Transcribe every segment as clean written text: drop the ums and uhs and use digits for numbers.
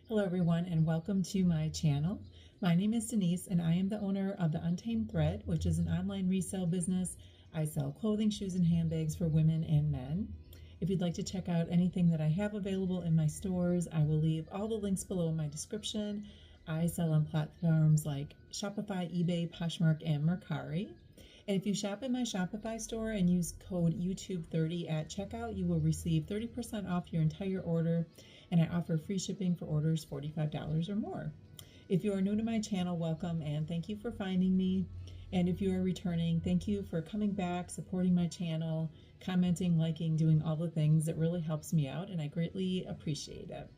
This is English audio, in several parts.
Hello everyone and welcome to my channel. My name is Denise and I am the owner of the Untamed Thread, which is an online resale business. I sell clothing, shoes, and handbags for women and men. If you'd like to check out anything that I have available in my stores, I will leave all the links below in my description. I sell on platforms like Shopify, eBay, Poshmark, and Mercari. And if you shop in my Shopify store and use code YouTube30 at checkout, you will receive 30% off your entire order, and I offer free shipping for orders $45 or more. If you are new to my channel, welcome and thank you for finding me. And if you are returning, thank you for coming back, supporting my channel, commenting, liking, doing all the things. It really helps me out and I greatly appreciate it.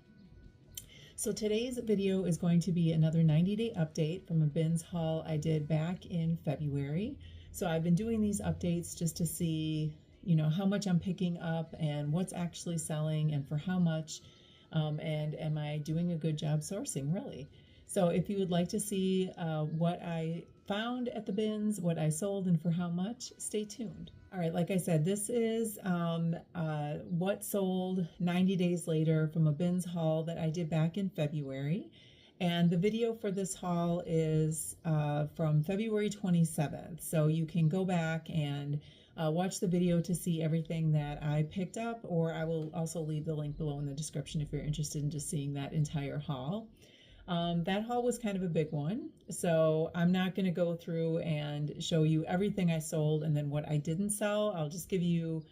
So today's video is going to be another 90-day update from a bins haul I did back in February. So I've been doing these updates just to see, how much I'm picking up and what's actually selling and for how much, and am I doing a good job sourcing, really. So if you would like to see what I found at the bins, what I sold, and for how much, stay tuned. All right, like I said, this is what sold 90 days later from a bins haul that I did back in February. And the video for this haul is from February 27th. So you can go back and watch the video to see everything that I picked up, or I will also leave the link below in the description if you're interested in just seeing that entire haul. That haul was kind of a big one, so I'm not going to go through and show you everything I sold and then what I didn't sell. I'll just give you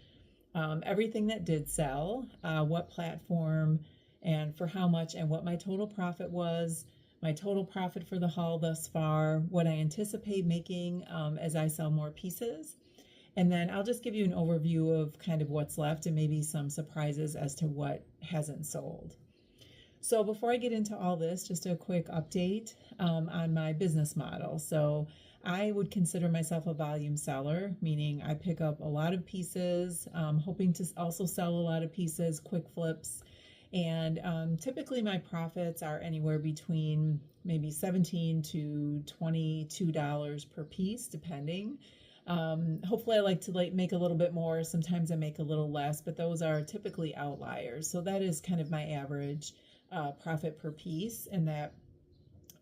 everything that did sell, what platform, and for how much, and what my total profit was, my total profit for the haul thus far, what I anticipate making as I sell more pieces. And then I'll just give you an overview of kind of what's left and maybe some surprises as to what hasn't sold. So before I get into all this, just a quick update on my business model. So I would consider myself a volume seller, meaning I pick up a lot of pieces, hoping to also sell a lot of pieces, quick flips. And typically my profits are anywhere between maybe $17 to $22 per piece, depending. Hopefully I like to make a little bit more. Sometimes I make a little less, but those are typically outliers. So that is kind of my average profit per piece, and that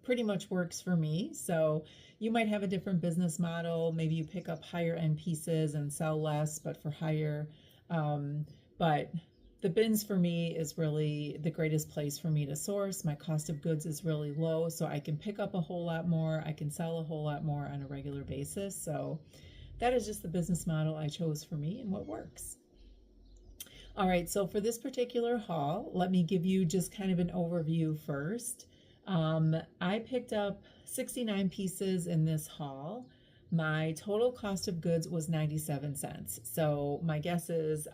pretty much works for me. So you might have a different business model. Maybe you pick up higher end pieces and sell less, but for higher. But the bins for me is really the greatest place for me to source. My cost of goods is really low, so I can pick up a whole lot more. I can sell a whole lot more on a regular basis. So that is just the business model I chose for me and what works. All right, so for this particular haul, let me give you just kind of an overview first. I picked up 69 pieces in this haul. My total cost of goods was 97 cents. So my guess is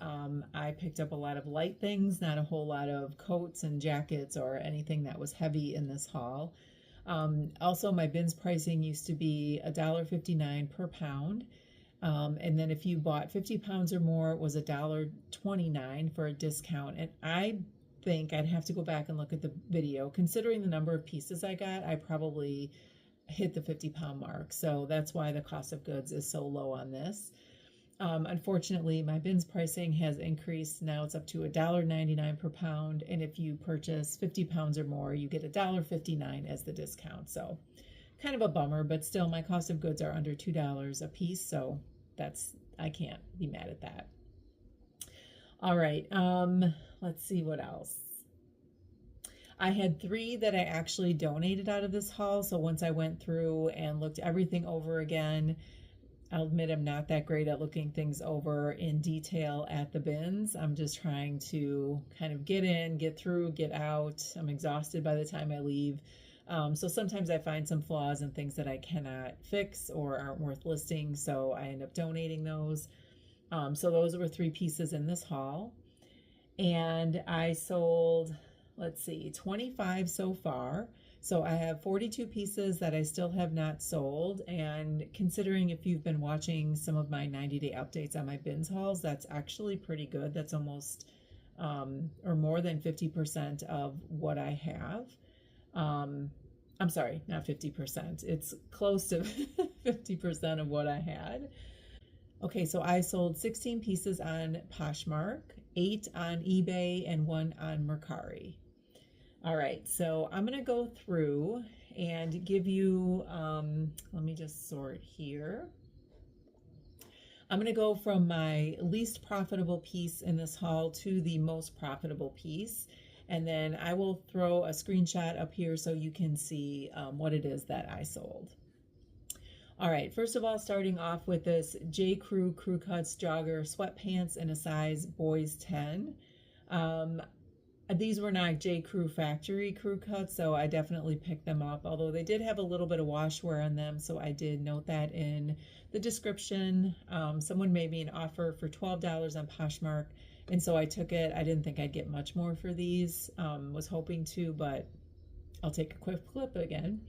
I picked up a lot of light things, not a whole lot of coats and jackets or anything that was heavy in this haul. Also, my bins pricing used to be $1.59 per pound. And then if you bought 50 pounds or more, it was $1.29 for a discount. And I think I'd have to go back and look at the video. Considering the number of pieces I got, I probably hit the 50-pound mark. So that's why the cost of goods is so low on this. Unfortunately, my bins pricing has increased. Now it's up to $1.99 per pound. And if you purchase 50 pounds or more, you get $1.59 as the discount. So kind of a bummer, but still my cost of goods are under $2 a piece. So I can't be mad at that. All right. Let's see what else. I had 3 that I actually donated out of this haul. So once I went through and looked everything over again, I'll admit I'm not that great at looking things over in detail at the bins. I'm just trying to kind of get in, get through, get out. I'm exhausted by the time I leave. So sometimes I find some flaws and things that I cannot fix or aren't worth listing. So I end up donating those. So those were 3 pieces in this haul. And I sold, 25 so far. So I have 42 pieces that I still have not sold. And considering if you've been watching some of my 90-day updates on my bins hauls, that's actually pretty good. That's almost or more than 50% of what I have. I'm sorry, not 50%. It's close to 50% of what I had. Okay, so I sold 16 pieces on Poshmark, 8 on eBay, and 1 on Mercari. All right, so I'm going to go through and give you, let me just sort here. I'm going to go from my least profitable piece in this haul to the most profitable piece. And then I will throw a screenshot up here so you can see what it is that I sold. All right, first of all, starting off with this J. Crew Crew Cuts jogger sweatpants in a size boys 10. These were not J. Crew factory crew cuts, so I definitely picked them up, although they did have a little bit of wash wear on them, so I did note that in the description. Someone made me an offer for $12 on Poshmark, and so I took it. I didn't think I'd get much more for these, was hoping to, but I'll take a quick clip again.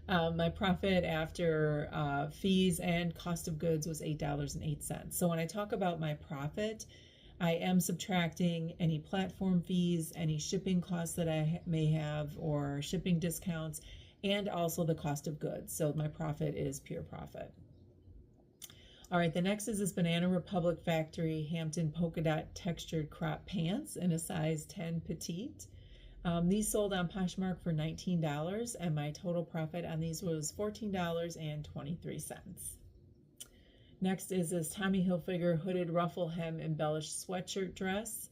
My profit after fees and cost of goods was $8.08. So when I talk about my profit, I am subtracting any platform fees, any shipping costs that I may have, or shipping discounts, and also the cost of goods. So my profit is pure profit. All right, the next is this Banana Republic Factory Hampton polka dot textured crop pants in a size 10 petite. These sold on Poshmark for $19, and my total profit on these was $14.23. Next is this Tommy Hilfiger hooded ruffle hem embellished sweatshirt dress.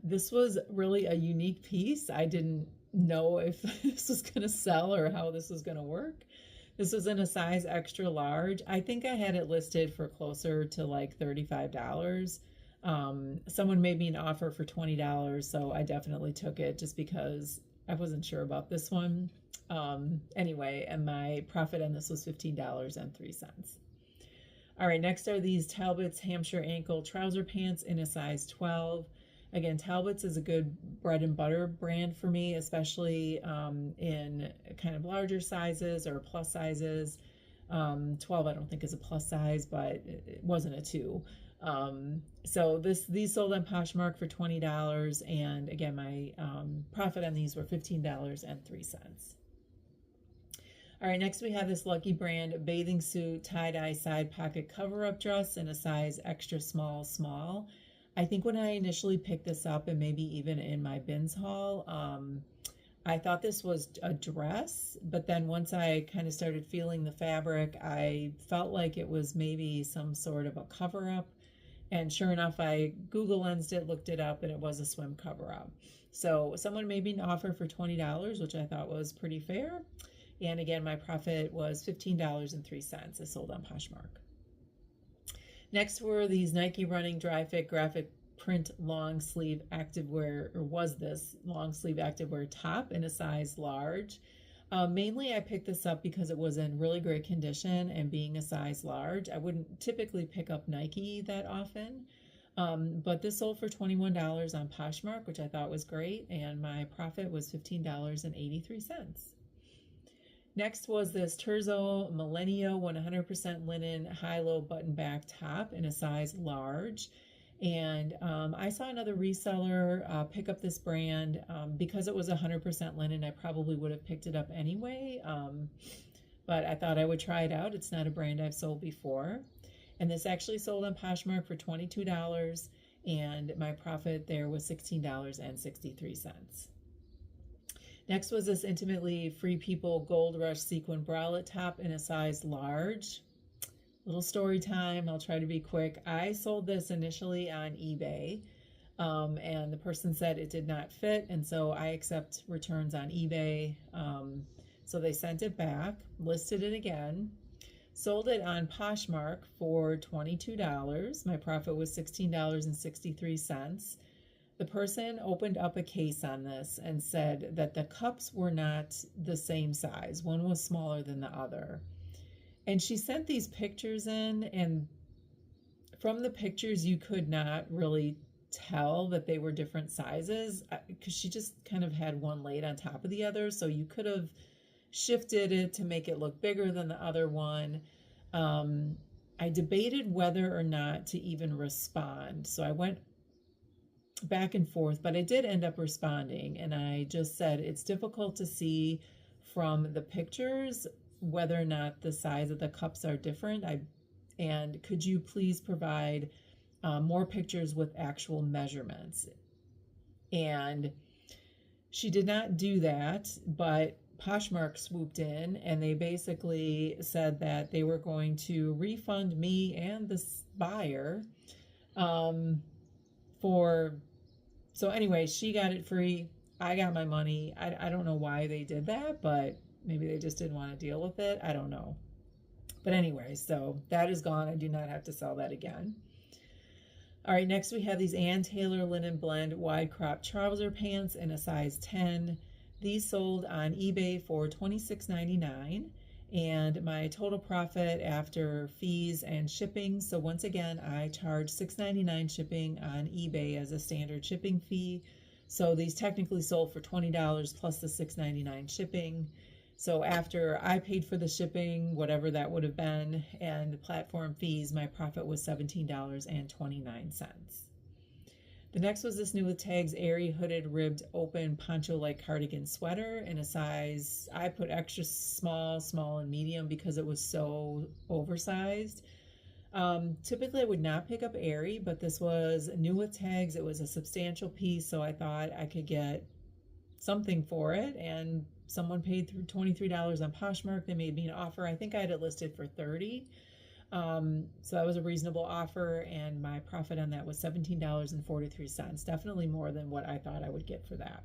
This was really a unique piece. I didn't know if this was going to sell or how this was going to work. This was in a size extra large. I think I had it listed for closer to like $35. Someone made me an offer for $20, so I definitely took it just because I wasn't sure about this one. Anyway, and my profit on this was $15.03. All right, next are these Talbot's Hampshire ankle trouser pants in a size 12. Again, Talbot's is a good bread and butter brand for me, especially in kind of larger sizes or plus sizes. 12 I don't think is a plus size, but it wasn't a 2. So these sold on Poshmark for $20, and again, my profit on these were $15.03. All right, next we have this Lucky Brand bathing suit tie-dye side pocket cover-up dress in a size extra small, small. I think when I initially picked this up, and maybe even in my bins haul, I thought this was a dress, but then once I kind of started feeling the fabric, I felt like it was maybe some sort of a cover-up. And sure enough, I Google lensed it, looked it up, and it was a swim cover-up. So someone made me an offer for $20, which I thought was pretty fair. And again, my profit was $15.03. I sold on Poshmark. Next were these Nike Running Dry Fit graphic print long sleeve activewear, or was this long sleeve activewear top in a size large. Mainly I picked this up because it was in really great condition, and being a size large, I wouldn't typically pick up Nike that often. But this sold for $21 on Poshmark, which I thought was great, and my profit was $15.83. Next was this Terzo Millennio 100% linen high-low button-back top in a size large. And I saw another reseller pick up this brand. Because it was 100% linen, I probably would have picked it up anyway. But I thought I would try it out. It's not a brand I've sold before. And this actually sold on Poshmark for $22. And my profit there was $16.63. Next was this Intimately Free People Gold Rush Sequin Bralette top in a size large. Little story time. I'll try to be quick. I sold this initially on eBay, and the person said it did not fit, and so I accept returns on eBay. So they sent it back, listed it again, sold it on Poshmark for $22. My profit was $16.63. The person opened up a case on this and said that the cups were not the same size. One was smaller than the other. And she sent these pictures in, and from the pictures, you could not really tell that they were different sizes because she just kind of had one laid on top of the other. So you could have shifted it to make it look bigger than the other one. I debated whether or not to even respond. So I went back and forth, but I did end up responding, and I just said it's difficult to see from the pictures whether or not the size of the cups are different. And could you please provide more pictures with actual measurements? And She did not do that, but Poshmark swooped in and they basically said that they were going to refund me and this buyer um, for. So, anyway, she got it free. I got my money. I don't know why they did that, but maybe they just didn't want to deal with it. I don't know. But anyway, so that is gone. I do not have to sell that again. All right, next we have these Ann Taylor linen blend wide crop trouser pants in a size 10. These sold on eBay for $26.99, and my total profit after fees and shipping. So once again, I charge $6.99 shipping on eBay as a standard shipping fee. So these technically sold for $20 plus the $6.99 shipping. So after I paid for the shipping, whatever that would have been, and the platform fees, my profit was $17.29. The next was this new with tags airy hooded ribbed open poncho like cardigan sweater in a size, I put extra small, small, and medium because it was so oversized. Typically I would not pick up airy, but this was new with tags. It was a substantial piece, so I thought I could get something for it, and someone paid through $23 on Poshmark. They made me an offer. I think I had it listed for $30. So that was a reasonable offer, and my profit on that was $17.43. Definitely more than what I thought I would get for that.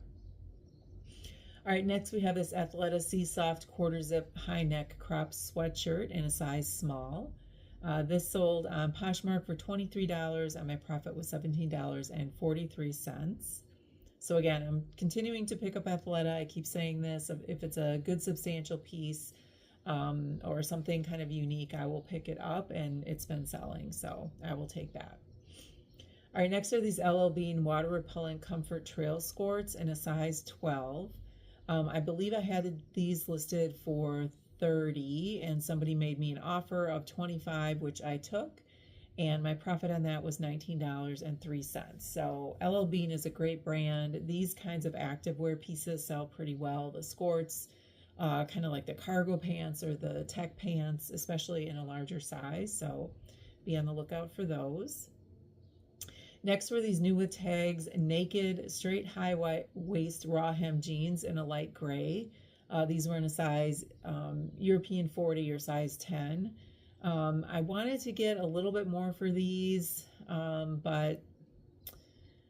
All right, next we have this Athleta Sea Soft quarter zip high neck crop sweatshirt in a size small. This sold on Poshmark for $23, and my profit was $17.43. So again, I'm continuing to pick up Athleta. I keep saying this. If it's a good substantial piece or something kind of unique, I will pick it up, and it's been selling, so I will take that. All right, next are these LL Bean water repellent comfort trail skirts in a size 12. I believe I had these listed for $30, and somebody made me an offer of $25, which I took. And my profit on that was $19.03. So LL Bean is a great brand. These kinds of activewear pieces sell pretty well. The skirts, kind of like the cargo pants or the tech pants, especially in a larger size. So be on the lookout for those. Next were these new with tags, naked, straight high waist raw hem jeans in a light gray. These were in a size European 40 or size 10. I wanted to get a little bit more for these, but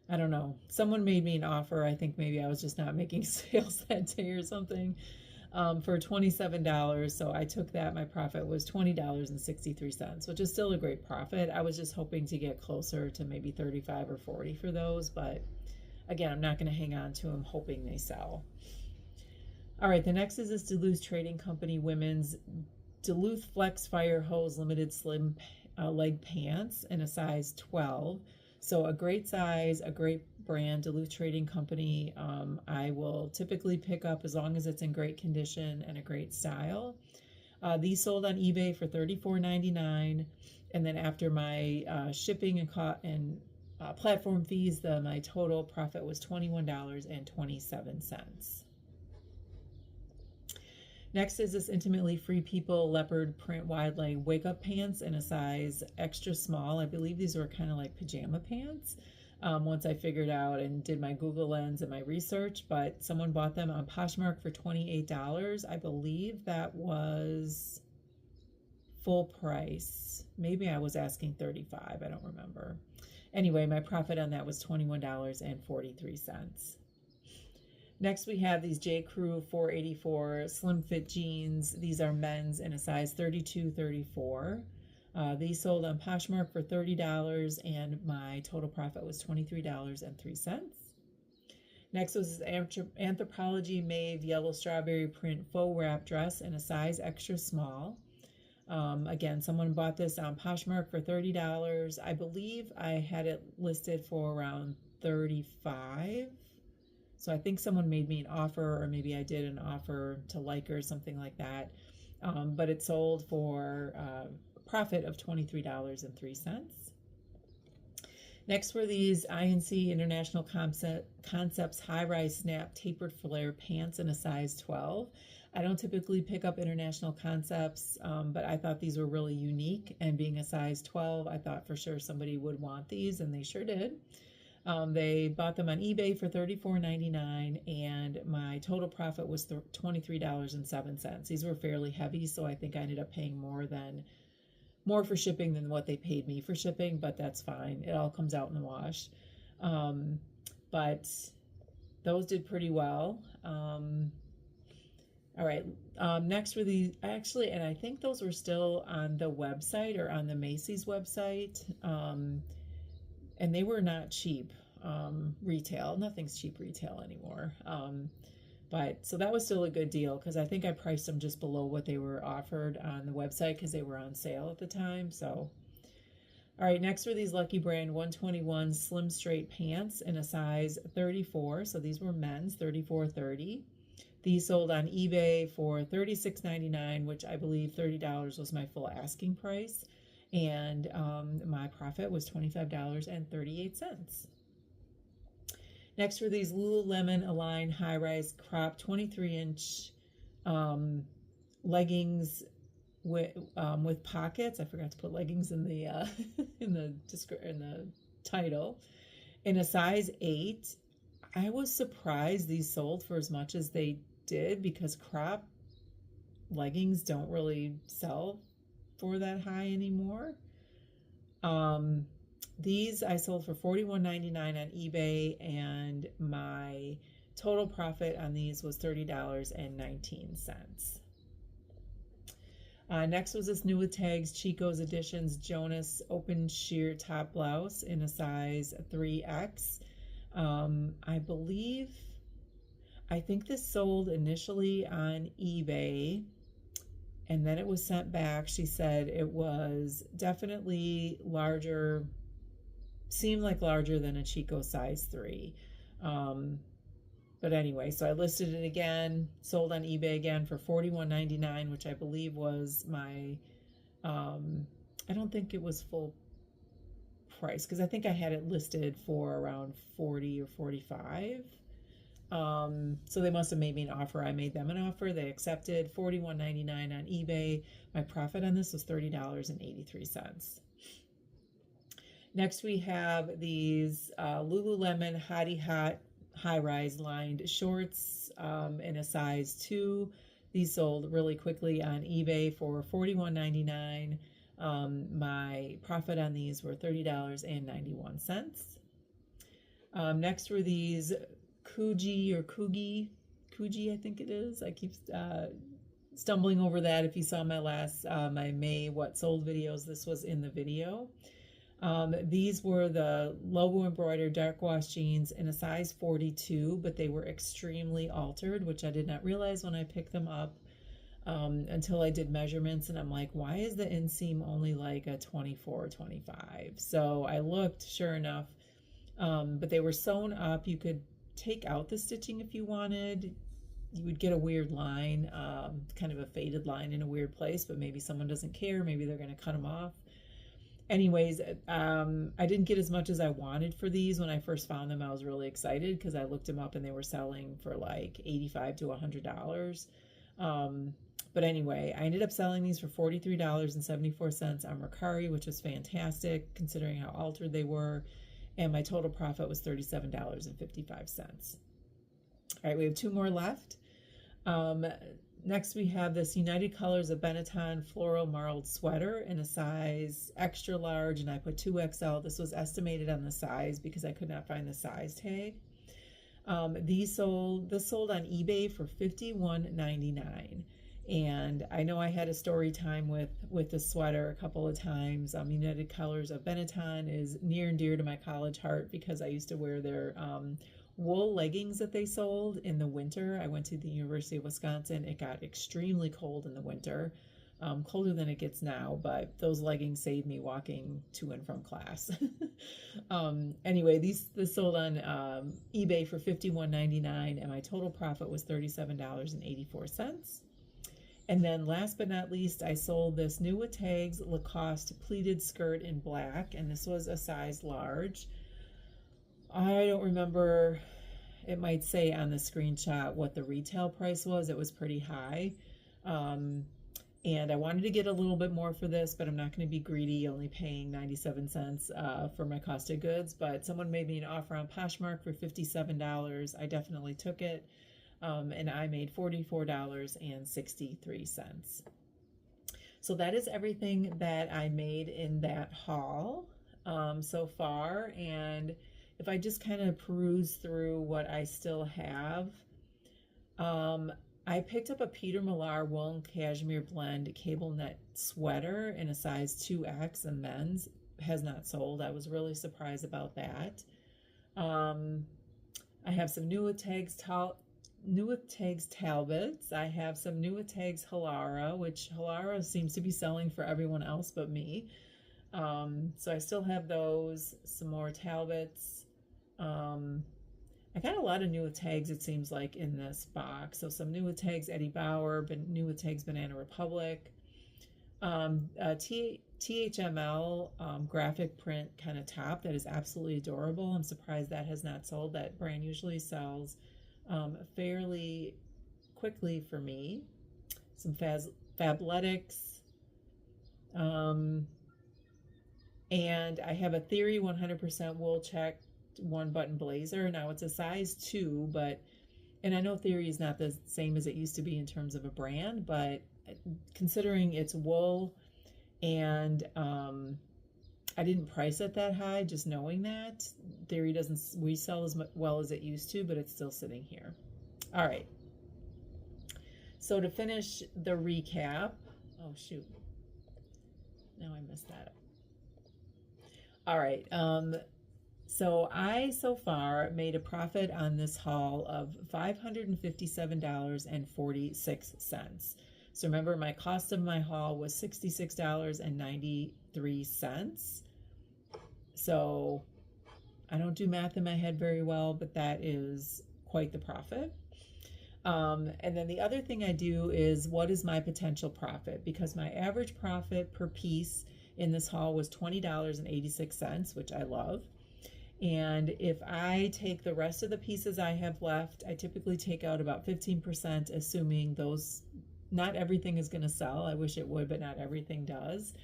I don't know. Someone made me an offer. I think maybe I was just not making sales that day or something, for $27. So I took that. My profit was $20.63, which is still a great profit. I was just hoping to get closer to maybe 35 or 40 for those, but again, I'm not going to hang on to them hoping they sell. All right, the next is this Duluth Trading Company women's Duluth Flex Fire Hose Limited Slim Leg Pants in a size 12. So a great size, a great brand, Duluth Trading Company. I will typically pick up as long as it's in great condition and a great style. These sold on eBay for $34.99, and then after my shipping and platform fees, my total profit was $21.27. Next is this Intimately Free People leopard print wide leg wake up pants in a size extra small. I believe these were kind of like pajama pants once I figured out and did my Google Lens and my research, but someone bought them on Poshmark for $28. I believe that was full price. Maybe I was asking $35. I don't remember. Anyway, my profit on that was $21.43. Next, we have these J. Crew 484 slim fit jeans. These are men's in a size 32-34. These sold on Poshmark for $30, and my total profit was $23.03. Next was this Anthropologie Mauve yellow strawberry print faux wrap dress in a size extra small. Again, someone bought this on Poshmark for $30. I believe I had it listed for around $35. So I think someone made me an offer, or maybe I did an offer to like or something like that. But it sold for a profit of $23.03. Next were these INC International Concepts high-rise snap tapered flare pants in a size 12. I don't typically pick up International Concepts, but I thought these were really unique. And being a size 12, I thought for sure somebody would want these, and they sure did. They bought them on eBay for $34.99, and my total profit was $23.07. These were fairly heavy, so I think I ended up paying more for shipping than what they paid me for shipping, but that's fine. It all comes out in the wash. But those did pretty well. All right. Next were these, actually, and I think those were still on the website or on the Macy's website. And they were not cheap retail. Nothing's cheap retail anymore. But so that was still a good deal because I think I priced them just below what they were offered on the website because they were on sale at the time. So, all right, next were these Lucky Brand 121 Slim Straight pants in a size 34. So these were men's, 34.30. These sold on eBay for $36.99, which I believe $30 was my full asking price. And my profit was $25.38. Next were these Lululemon Align high-rise crop 23-inch leggings with pockets. I forgot to put leggings in the in the title. In a size 8. I was surprised these sold for as much as they did because crop leggings don't really sell for that high anymore. These I sold for $41.99 on eBay, and my total profit on these was $30.19. Next was this new with tags Chico's Editions Jonas open sheer top blouse in a size 3X. I think this sold initially on eBay, and then it was sent back. She said it was definitely larger, seemed like larger than a Chico size 3. But anyway, so I listed it again, sold on eBay again for $41.99, which I believe was my, I don't think it was full price because I think I had it listed for around 40 or 45. So they must have made me an offer. I made them an offer. They accepted $41.99 on eBay. My profit on this was $30.83. Next, we have these Lululemon Hottie Hot high-rise lined shorts in a size 2. These sold really quickly on eBay for $41.99. My profit on these were $30.91. Next were these Kuji, I think it is. I keep stumbling over that. If you saw my my May What Sold videos, this was in the video. These were the logo embroidered dark wash jeans in a size 42, but they were extremely altered, which I did not realize when I picked them up until I did measurements, and I'm like, why is the inseam only like a 24 or 25? So I looked, sure enough, but they were sewn up. You could take out the stitching if you wanted. You would get a weird line, kind of a faded line in a weird place, but maybe someone doesn't care. Maybe they're going to cut them off. Anyways, I didn't get as much as I wanted for these. When I first found them, I was really excited because I looked them up and they were selling for like $85 to $100. But anyway, I ended up selling these for $43.74 on Mercari, which was fantastic considering how altered they were. And my total profit was $37.55. All right, we have 2 more left. Next, we have this United Colors of Benetton floral marled sweater in a size extra large, and I put 2XL. This was estimated on the size because I could not find the size tag. This sold on eBay for $51.99. And I know I had a story time with the sweater a couple of times. United Colors of Benetton is near and dear to my college heart because I used to wear their wool leggings that they sold in the winter. I went to the University of Wisconsin. It got extremely cold in the winter, colder than it gets now, but those leggings saved me walking to and from class. Anyway, this sold on eBay for $51.99, and my total profit was $37.84. And then last but not least, I sold this new with tags Lacoste pleated skirt in black, and this was a size large. I don't remember, it might say on the screenshot what the retail price was. It was pretty high. And I wanted to get a little bit more for this, but I'm not going to be greedy, only paying 97 cents for my cost of goods. But someone made me an offer on Poshmark for $57. I definitely took it, and I made $44.63. So that is everything that I made in that haul so far. And if I just kind of peruse through what I still have, I picked up a Peter Millar Wool Cashmere Blend cable knit sweater in a size 2X and men's. Has not sold. I was really surprised about that. I have some Tags Talbots. I have some Tags Halara, which Halara seems to be selling for everyone else but me. So I still have those. Some more Talbots. I got a lot of Tags, it seems like, in this box. So some Tags Eddie Bauer, but Tags Banana Republic, THML graphic print kind of top that is absolutely adorable. I'm surprised that has not sold. That brand usually sells fairly quickly for me. Some Fabletics, and I have a Theory 100% wool check one button blazer. Now it's a size 2, and I know Theory is not the same as it used to be in terms of a brand, but considering it's wool and I didn't price it that high, just knowing that Theory doesn't resell as well as it used to, but it's still sitting here. All right, so to finish the recap, oh shoot, now I messed that up. All right, so I so far made a profit on this haul of $557.46. So remember, my cost of my haul was $66.93. So I don't do math in my head very well, but that is quite the profit. And then the other thing I do is, what is my potential profit? Because my average profit per piece in this haul was $20.86, which I love. And if I take the rest of the pieces I have left, I typically take out about 15%, assuming not everything is going to sell. I wish it would, but not everything does.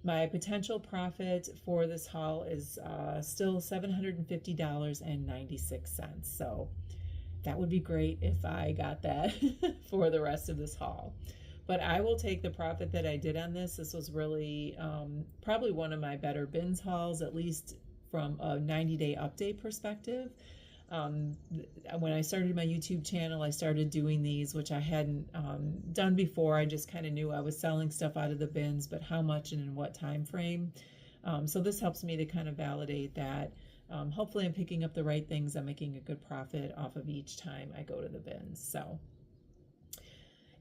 My potential profit for this haul is still $750.96. So that would be great if I got that for the rest of this haul. But I will take the profit that I did on this. This was really probably one of my better bins hauls, at least from a 90-day update perspective. When I started my YouTube channel, I started doing these, which I hadn't done before. I just kind of knew I was selling stuff out of the bins, but how much and in what time frame. So this helps me to kind of validate that. Hopefully I'm picking up the right things. I'm making a good profit off of each time I go to the bins.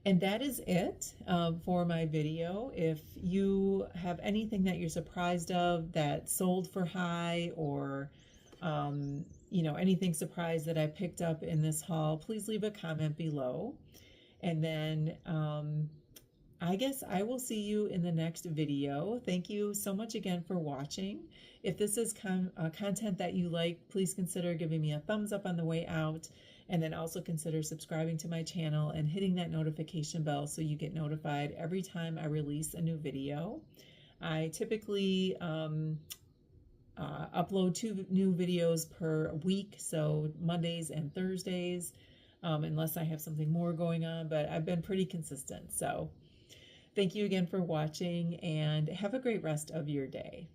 And that is it for my video. If you have anything that you're surprised of that sold for high, or anything surprised that I picked up in this haul, please leave a comment below. And then I guess I will see you in the next video. Thank you so much again for watching. If this is content that you like, please consider giving me a thumbs up on the way out. And then also consider subscribing to my channel and hitting that notification bell so you get notified every time I release a new video. I typically upload 2 new videos per week, so Mondays and Thursdays, unless I have something more going on, but I've been pretty consistent. So thank you again for watching, and have a great rest of your day.